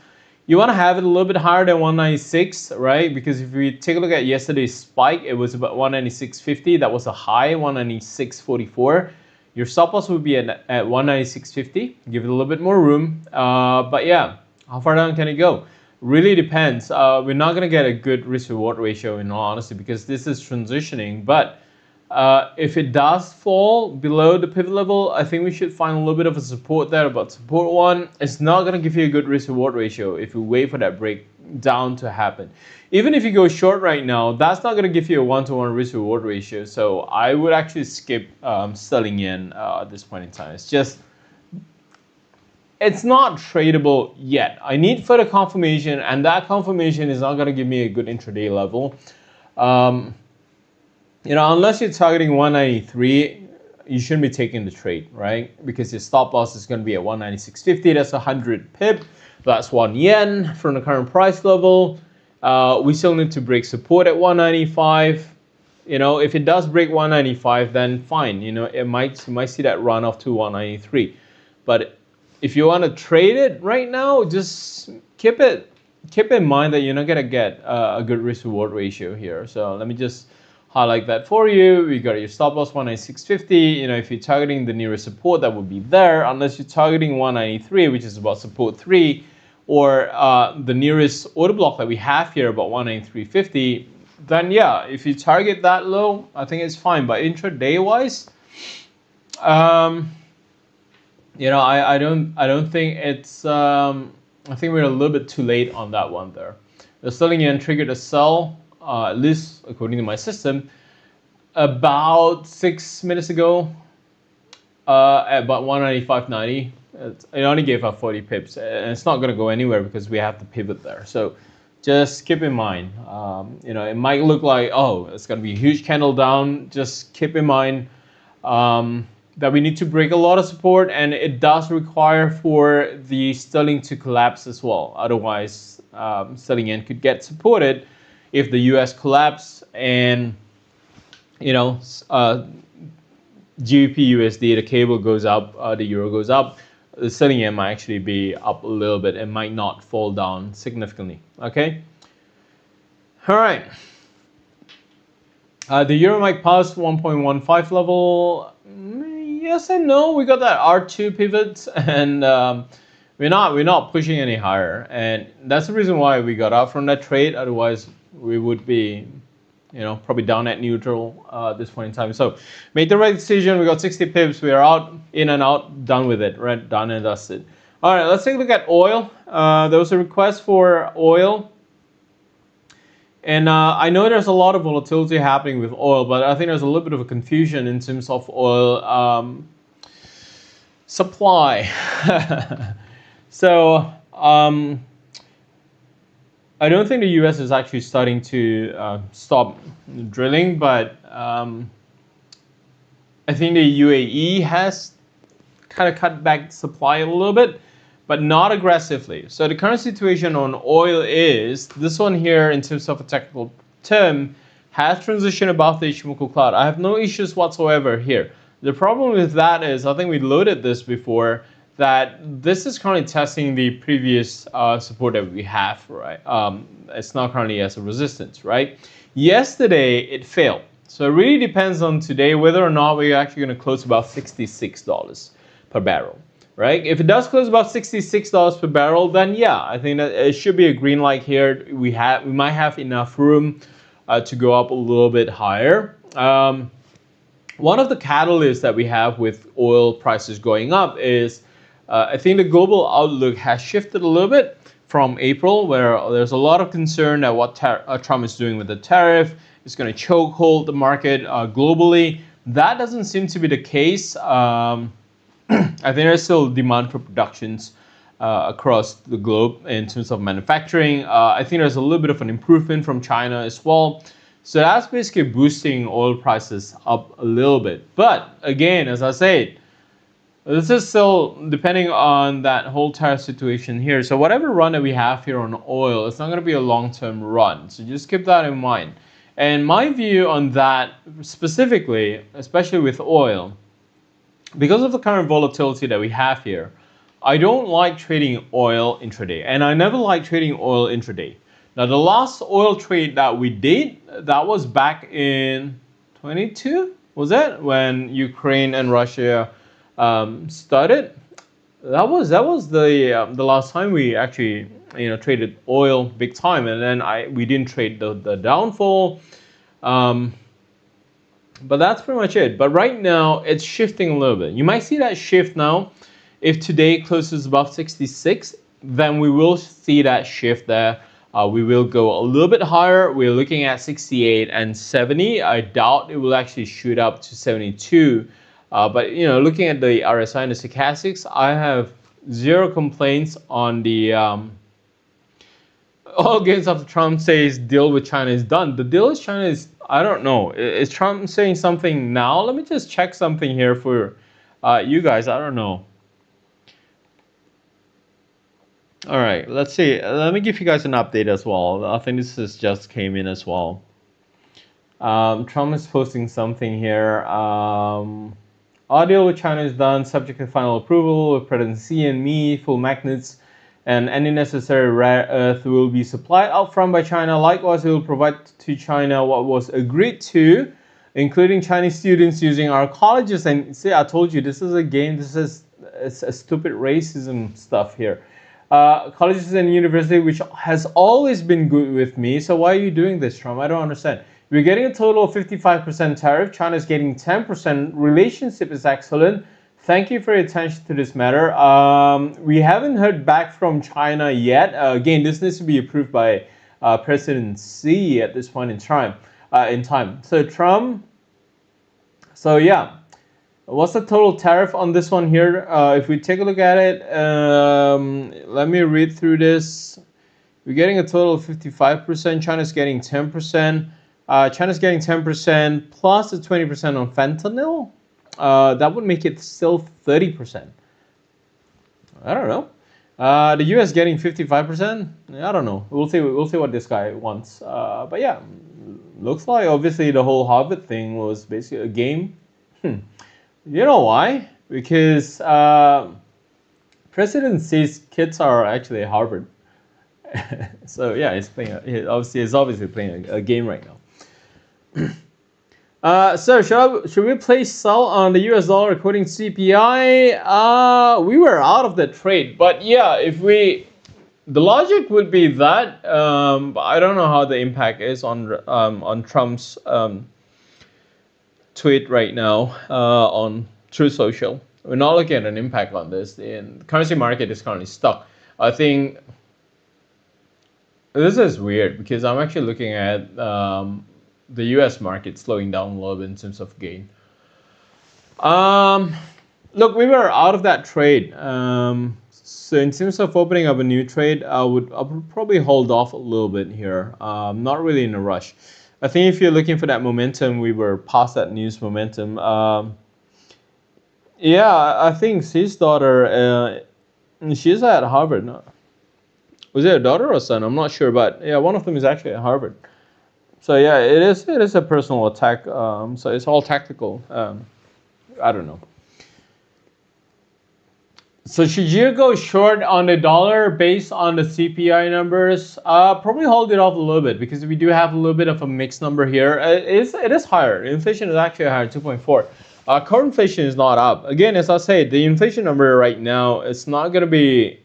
you want to have it a little bit higher than 196, right? Because if we take a look at yesterday's spike, it was about 196.50. That was a high, 196.44. Your stop loss would be at 196.50. Give it a little bit more room. But yeah, how far down can it go? Really depends. We're not going to get a good risk-reward ratio in all honesty because this is transitioning. But if it does fall below the pivot level, I think we should find a little bit of a support there. But support one, it's not going to give you a good risk-reward ratio if you wait for that breakdown to happen. Even if you go short right now, that's not going to give you a one-to-one risk-reward ratio. So I would actually skip selling yen at this point in time. It's not tradable yet. I need further confirmation, and that confirmation is not going to give me a good intraday level. You know, unless you're targeting 193, you shouldn't be taking the trade, right? Because your stop loss is going to be at 196.50. That's 100 pip. That's 1 yen from the current price level. We still need to break support at 195. You know, if it does break 195, then fine. You know, you might see that run off to 193. But if you want to trade it right now, just keep in mind that you're not gonna get a good risk-reward ratio here. So let me just highlight that for you. We got your stop loss 196.50. You know, if you're targeting the nearest support, that would be there. Unless you're targeting 193, which is about support 3, or the nearest order block that we have here about 193.50. Then yeah, if you target that low, I think it's fine. But intraday wise, you know, I don't think it's. I think we're a little bit too late on that one there. The sterling yen triggered a sell, at least according to my system, about 6 minutes ago, at about 195.90. It only gave up 40 pips, and it's not going to go anywhere because we have the pivot there. So just keep in mind, you know, it might look like, oh, it's going to be a huge candle down. Just keep in mind that we need to break a lot of support, and it does require for the sterling to collapse as well. Otherwise, sterling yen could get supported if the US collapse and, you know, GBP USD, the cable goes up, the euro goes up. the selling end might actually be up a little bit. It might not fall down significantly. Okay. All right. The euro might pass 1.15 level. Yes and no. We got that R2 pivot, and we're not pushing any higher, and that's the reason why we got out from that trade. Otherwise, we would be, probably down at neutral at this point in time. So, made the right decision. We got 60 pips. We are out, in and out, done with it. Right, done and dusted. All right, let's take a look at oil. There was a request for oil. And I know there's a lot of volatility happening with oil, but I think there's a little bit of a confusion in terms of oil supply. So I don't think the US is actually starting to stop drilling, but I think the UAE has kind of cut back supply a little bit, but not aggressively. So the current situation on oil is this one here, in terms of a technical term, has transitioned above the Ichimoku cloud. I have no issues whatsoever here. The problem with that is, I think we loaded this before, that this is currently testing the previous support that we have, right? It's not currently as a resistance, right? Yesterday it failed. So it really depends on today whether or not we're actually going to close about $66 per barrel. Right? If it does close about $66 per barrel, then yeah, I think that it should be a green light here. We might have enough room to go up a little bit higher. One of the catalysts that we have with oil prices going up is I think the global outlook has shifted a little bit from April, where there's a lot of concern that what Trump is doing with the tariff is going to chokehold the market globally. That doesn't seem to be the case. I think there's still demand for productions across the globe in terms of manufacturing. I think there's a little bit of an improvement from China as well. So that's basically boosting oil prices up a little bit. But again, as I said, this is still depending on that whole tariff situation here. So whatever run that we have here on oil, it's not going to be a long-term run. So just keep that in mind. And my view on that specifically, especially with oil, because of the current volatility that we have here, I don't like trading oil intraday, and I never like trading oil intraday. Now, the last oil trade that we did, that was back in 22, was it? When Ukraine and Russia started. That was the last time we actually traded oil big time, and then we didn't trade the downfall. But that's pretty much it. But right now, it's shifting a little bit. You might see that shift now. If today closes above 66, then we will see that shift there. We will go a little bit higher. We're looking at 68 and 70. I doubt it will actually shoot up to 72. But looking at the RSI and the stochastics, I have zero complaints on the all gains after Trump says deal with China is done. The deal with China is, I don't know. Is Trump saying something now? Let me just check something here for you guys. I don't know. All right, let's see. Let me give you guys an update as well. I think this just came in as well. Trump is posting something here. Our deal with China is done, subject to final approval with President Xi and me, full magnets, and any necessary rare earth will be supplied upfront by China. Likewise, we will provide to China what was agreed to, including Chinese students using our colleges. And see, I told you, this is a game. It's a stupid racism stuff here. Colleges and university, which has always been good with me. So why are you doing this, Trump? I don't understand. We're getting a total of 55% tariff. China is getting 10%. Relationship is excellent. Thank you for your attention to this matter. We haven't heard back from China yet. Again, this needs to be approved by President Xi at this point in time. So Trump. So yeah. What's the total tariff on this one here? If we take a look at it, let me read through this. We're getting a total of 55%. China's getting 10%. China's getting 10% plus the 20% on fentanyl. That would make it still 30%. I don't know. The US getting 55%. I don't know. We'll see what this guy wants. But yeah, looks like obviously the whole Harvard thing was basically a game. You know why? Because President Xi's kids are actually at Harvard. So yeah, he's obviously playing a game right now. So should we place sell on the US dollar according to CPI? We were out of that trade, but yeah, the logic would be that, but I don't know how the impact is on Trump's tweet right now on True Social. We're not looking at an impact on this. The currency market is currently stuck. I think this is weird because I'm actually looking at the U.S. market slowing down a little bit in terms of gain. Look, we were out of that trade. So in terms of opening up a new trade, I would probably hold off a little bit here. Not really in a rush. I think if you're looking for that momentum, we were past that news momentum. Yeah, I think his daughter, she's at Harvard. No? Was it a daughter or son? I'm not sure, but yeah, one of them is actually at Harvard. So yeah, it is a personal attack. So it's all tactical. I don't know. So should you go short on the dollar based on the CPI numbers? Probably hold it off a little bit because we do have a little bit of a mixed number here. It is higher. Inflation is actually higher, 2.4. Core inflation is not up. Again, as I say, the inflation number right now, it's not gonna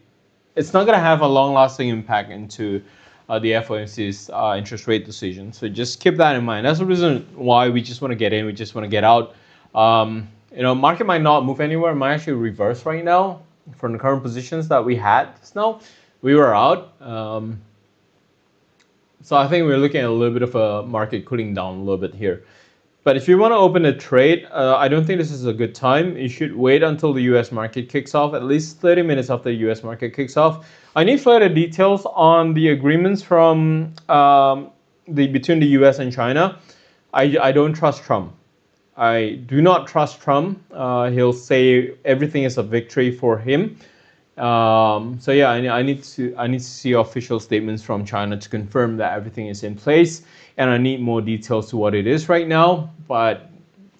have a long-lasting impact into the FOMC's interest rate decision. So just keep that in mind. That's the reason why we just want to get in. We just want to get out. Market might not move anywhere. It might actually reverse right now from the current positions that we had just now. We were out. So I think we're looking at a little bit of a market cooling down a little bit here. But if you want to open a trade, I don't think this is a good time. You should wait until the US market kicks off, at least 30 minutes after the US market kicks off. I need further details on the agreements from between the US and China. I don't trust Trump. I do not trust Trump. He'll say everything is a victory for him. So yeah, I need to see official statements from China to confirm that everything is in place, and I need more details to what it is right now. But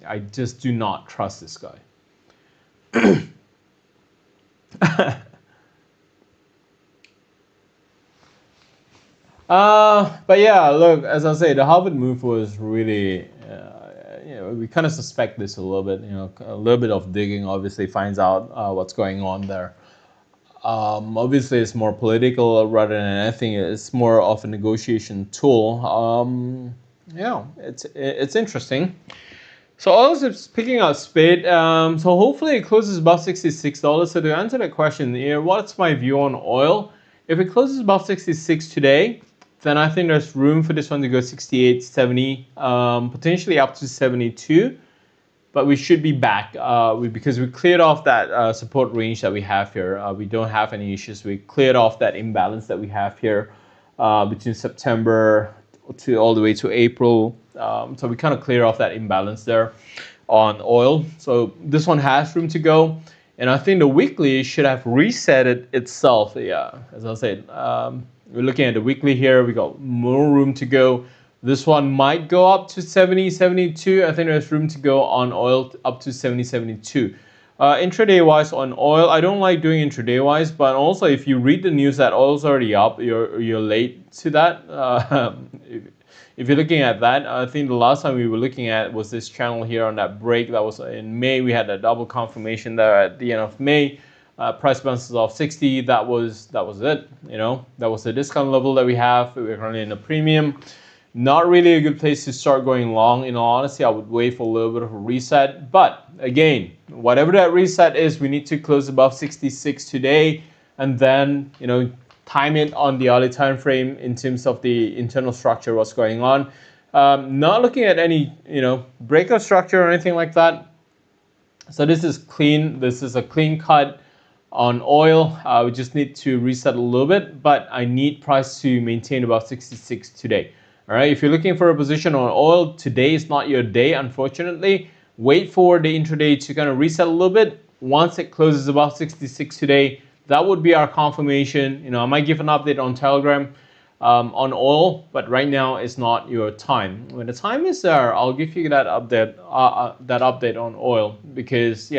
I just do not trust this guy. But yeah, look, as I say, the Harvard move was really, we kind of suspect this a little bit. A little bit of digging obviously finds out what's going on there. Obviously, it's more political rather than anything. It's more of a negotiation tool. Yeah, it's interesting. So oil is picking up speed. So hopefully it closes above $66. So to answer that question, what's my view on oil? If it closes above 66 today, then I think there's room for this one to go 68, 70, potentially up to 72. But we should be back because we cleared off that support range that we have here. We don't have any issues. We cleared off that imbalance that we have here between September to all the way to April. So we kind of clear off that imbalance there on oil. So this one has room to go. And I think the weekly should have reset itself. Yeah, as I said, we're looking at the weekly here. We got more room to go. This one might go up to 70, 72. I think there's room to go on oil up to 70, 72. Intraday wise on oil, I don't like doing intraday wise, but also if you read the news that oil's already up, you're late to that. If you're looking at that, I think the last time we were looking at was this channel here on that break. That was in May. We had a double confirmation there at the end of May. Price bounces off 60. That was it. That was the discount level that we have. We're currently in a premium. Not really a good place to start going long. In all honesty, I would wait for a little bit of a reset. But again, whatever that reset is, we need to close above 66 today, and then time it on the early time frame in terms of the internal structure, what's going on. Not looking at any breakout structure or anything like that. So this is clean. This is a clean cut on oil. We just need to reset a little bit, but I need price to maintain about 66 today. All right, if you're looking for a position on oil, today is not your day, unfortunately. Wait for the intraday to kind of reset a little bit. Once it closes above 66 today, that would be our confirmation. I might give an update on Telegram on oil, but right now it's not your time. When the time is there, I'll give you that update on oil because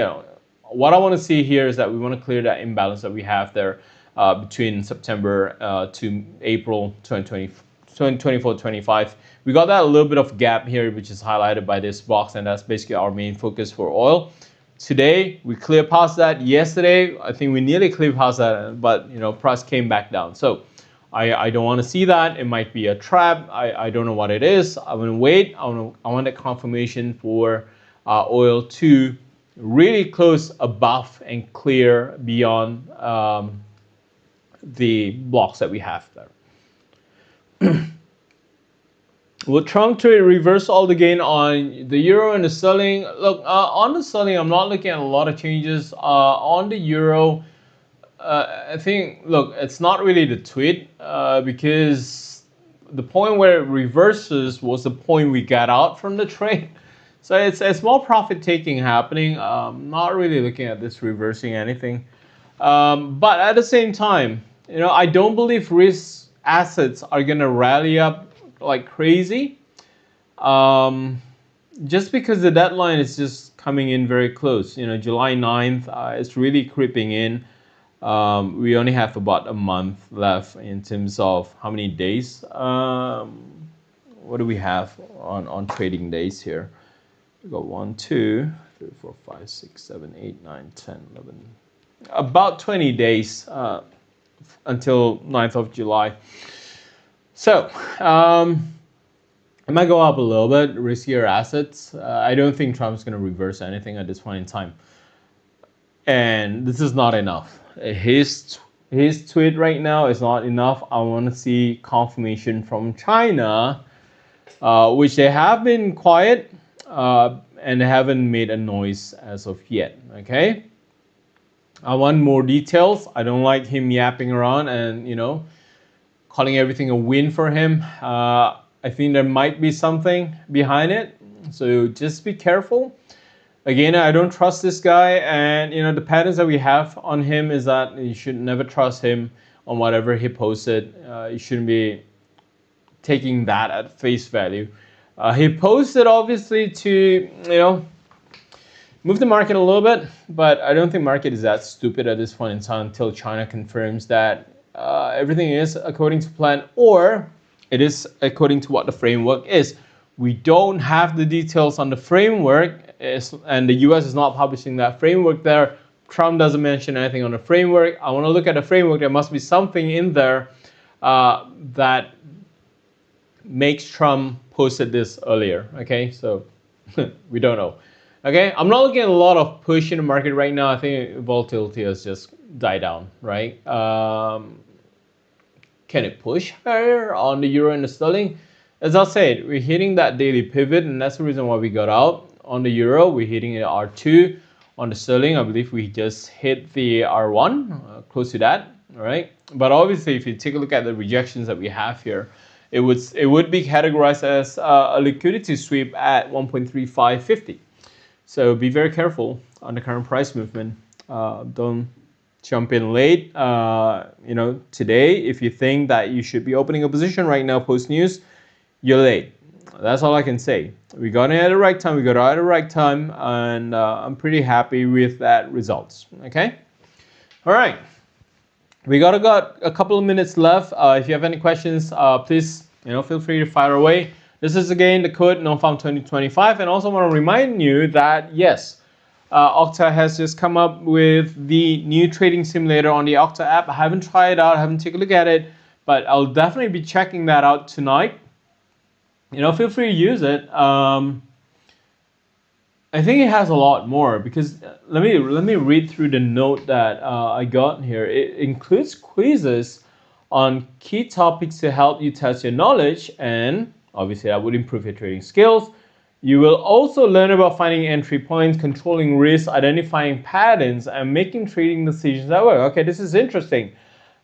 what I want to see here is that we want to clear that imbalance that we have there between September to April 2024-25. We got that a little bit of gap here, which is highlighted by this box, and that's basically our main focus for oil. Today we cleared past that. Yesterday I think we nearly cleared past that, but price came back down. So I don't want to see that. It might be a trap. I don't know what it is. I'm gonna wait. I want that confirmation for oil to really close above and clear beyond the blocks that we have there. Will Trump trade reverse all the gain on the euro and the sterling? Look, on the sterling, I'm not looking at a lot of changes. On the euro, I think, look, it's not really the tweet because the point where it reverses was the point we got out from the trade. So it's a small profit taking happening. Not really looking at this reversing anything. But at the same time, I don't believe risk assets are going to rally up like crazy. Just because the deadline is just coming in very close. July 9th, it's really creeping in. We only have about a month left in terms of how many days. What do we have on trading days here? We got 1, 2, 3, 4, 5, 6, 7, 8, 9, 10, 11. About 20 days until 9th of July. So, it might go up a little bit, riskier assets. I don't think Trump's going to reverse anything at this point in time. And this is not enough. His tweet right now is not enough. I want to see confirmation from China, which they have been quiet and haven't made a noise as of yet. Okay. I want more details. I don't like him yapping around and calling everything a win for him. I think there might be something behind it. So just be careful. Again, I don't trust this guy, and the patterns that we have on him is that you should never trust him on whatever he posted. You shouldn't be taking that at face value. He posted obviously to move the market a little bit, but I don't think market is that stupid at this point in time until China confirms that everything is according to plan, or it is according to what the framework is. We don't have the details on the framework, and the US is not publishing that framework there. Trump doesn't mention anything on the framework. I want to look at the framework. There must be something in there that makes Trump posted this earlier. Okay, so we don't know. Okay, I'm not looking at a lot of push in the market right now. I think volatility has just died down, right? Can it push higher on the euro and the sterling? As I said, we're hitting that daily pivot, and that's the reason why we got out. On the euro, we're hitting the R2. On the sterling, I believe we just hit the R1, close to that, all right? But obviously, if you take a look at the rejections that we have here, it would be categorized as a liquidity sweep at 1.3550. So be very careful on the current price movement. Don't jump in late. Today, if you think that you should be opening a position right now post-news, you're late. That's all I can say. We got in at the right time. We got out at the right time, and I'm pretty happy with that results. Okay. All right. We got a couple of minutes left. If you have any questions, please feel free to fire away. This is again the code NOFARM2025, and also want to remind you that yes, Octa has just come up with the new trading simulator on the Octa app. I haven't tried it out. I haven't taken a look at it, but I'll definitely be checking that out tonight. Feel free to use it. I think it has a lot more because let me read through the note that I got here. It includes quizzes on key topics to help you test your knowledge, and obviously that would improve your trading skills. You will also learn about finding entry points, controlling risks, identifying patterns, and making trading decisions that work. Okay, this is interesting.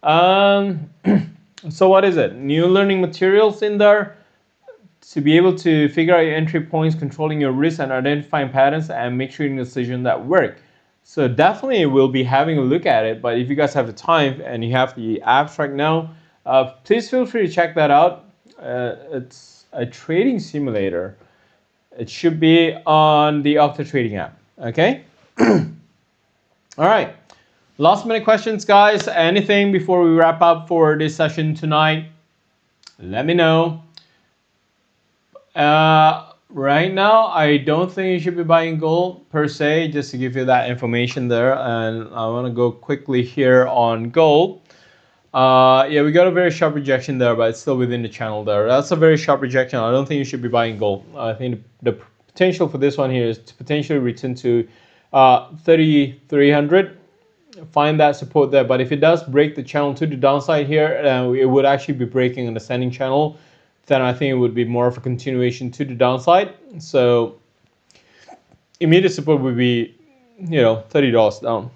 So what is it? New learning materials in there to be able to figure out your entry points, controlling your risks, and identifying patterns, and make trading decisions that work. So definitely we'll be having a look at it, but if you guys have the time and you have the abstract now, please feel free to check that out. It's a trading simulator. It should be on the Octa trading app, okay? All right. Last minute questions, guys. Anything before we wrap up for this session tonight? Let me know. Right now, I don't think you should be buying gold per se, just to give you that information there. And I want to go quickly here on gold. Yeah, we got a very sharp rejection there, but it's still within the channel there. That's a very sharp rejection. I don't think you should be buying gold. I think the potential for this one here is to potentially return to 3,300. Find that support there, but if it does break the channel to the downside here, it would actually be breaking an ascending channel. Then I think it would be more of a continuation to the downside. So immediate support would be, $30 down.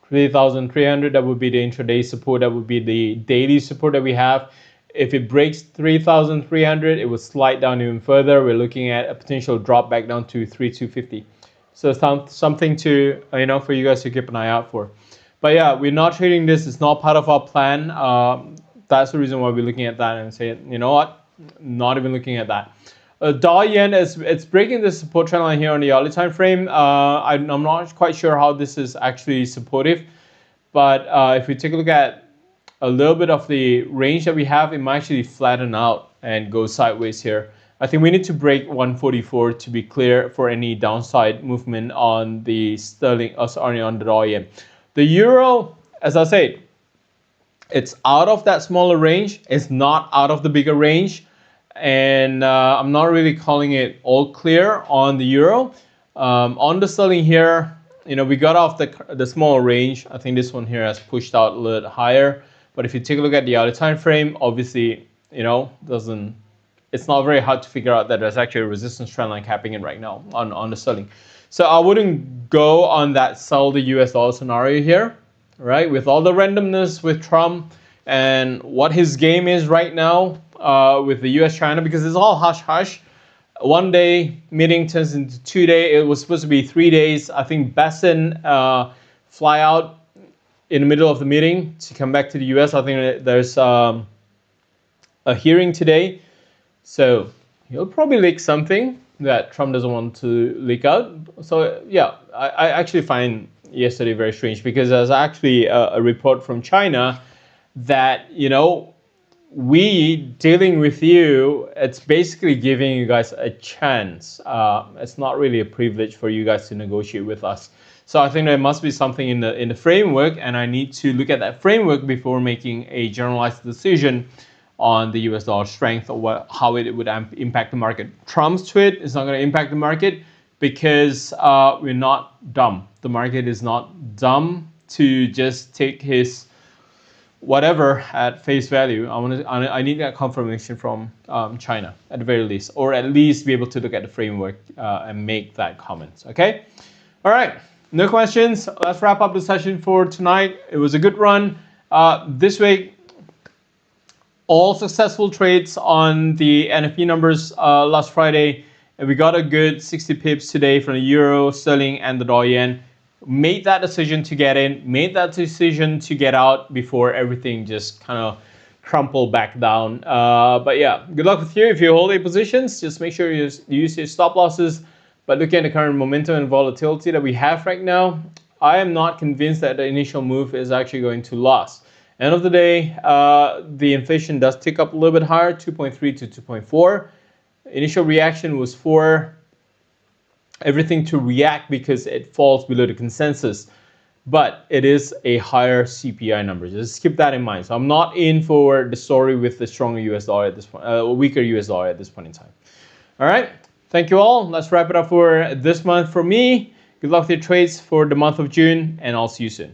3,300, that would be the intraday support. That would be the daily support that we have. If it breaks 3,300, it would slide down even further. We're looking at a potential drop back down to 3,250. So something to, for you guys to keep an eye out for. But yeah, we're not trading this. It's not part of our plan. That's the reason why we're looking at that and saying, you know what, not even looking at that. Dow yen, it's breaking the support trend line here on the hourly time frame. I'm not quite sure how this is actually supportive, but if we take a look at a little bit of the range that we have, it might actually flatten out and go sideways here. I think we need to break 144 to be clear for any downside movement on the sterling, sorry, on the Dow yen. The euro, as I said, it's out of that smaller range. It's not out of the bigger range. And I'm not really calling it all clear on the euro. On the sterling here, we got off the smaller range. I think this one here has pushed out a little bit higher. But if you take a look at the hourly time frame, obviously, it's not very hard to figure out that there's actually a resistance trend line capping in right now on the sterling. So I wouldn't go on that sell the US dollar scenario here, right? With all the randomness with Trump and what his game is right now with the US China, because it's all hush hush. One day meeting turns into 2 days. It was supposed to be 3 days. I think Besson fly out in the middle of the meeting to come back to the US. I think there's a hearing today. So he'll probably leak something that Trump doesn't want to leak out. So yeah, I actually find yesterday very strange, because there's actually a report from China that, we dealing with you, it's basically giving you guys a chance. It's not really a privilege for you guys to negotiate with us. So I think there must be something in the framework, and I need to look at that framework before making a generalized decision on the US dollar strength or how it would impact the market. Trump's tweet is not going to impact the market because we're not dumb. The market is not dumb to just take his whatever at face value. I need that confirmation from China at the very least, or at least be able to look at the framework and make that comment. Okay. All right. No questions. Let's wrap up the session for tonight. It was a good run. This week, all successful trades on the NFP numbers last Friday, and we got a good 60 pips today from the euro, sterling, and the Dow yen. Made that decision to get in, made that decision to get out before everything just kind of crumpled back down. But yeah, good luck with you. If you hold a positions, just make sure you use your stop losses. But looking at the current momentum and volatility that we have right now, I am not convinced that the initial move is actually going to last. End of the day, the inflation does tick up a little bit higher, 2.3 to 2.4. Initial reaction was for everything to react because it falls below the consensus. But it is a higher CPI number. Just keep that in mind. So I'm not in for the story with the stronger US dollar at this point, weaker US dollar at this point in time. All right. Thank you all. Let's wrap it up for this month. For me, good luck with your trades for the month of June, and I'll see you soon.